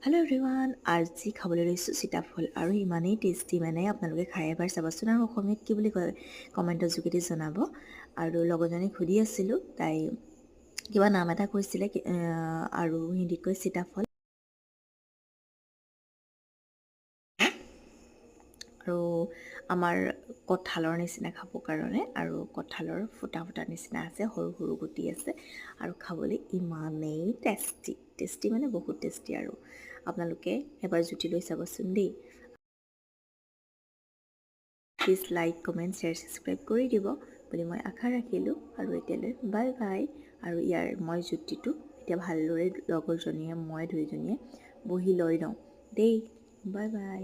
Hello' everyone, আজি খাবলৈ লৈছোঁ সীতাফল আৰু ইমানেই টেষ্টি মানে আপোনালোকে খাই এবাৰ চাবচোন আৰু অসমীয়াত কি বুলি কয় কমেণ্টৰ যোগেদি জনাব। আৰু লগৰজনীক সুধি আছিলোঁ, তাই কিবা নাম এটা কৈছিলে আৰু হিন্দীত কৈ সীতাফল। আৰু আমাৰ কঁঠালৰ নিচিনা খাবৰ কাৰণে, আৰু কঁঠালৰ ফুটা ফুটা নিচিনা আছে, সৰু সৰু গুটি আছে আৰু খাবলৈ ইমানেই টেষ্টি মানে বহুত টেষ্টি। আৰু আপোনালোকে এবাৰ জুতি লৈ চাবচোন দেই। Please like, comment, share, subscribe কৰি দিব বুলি মই আশা ৰাখিলোঁ। আৰু এতিয়ালৈ বাই বাই। আৰু ইয়াৰ মই জুতিটো এতিয়া ভালদৰে লগৰজনীয়ে মই দুয়োজনীয়ে বহি লৈ লওঁ দেই। Bye bye.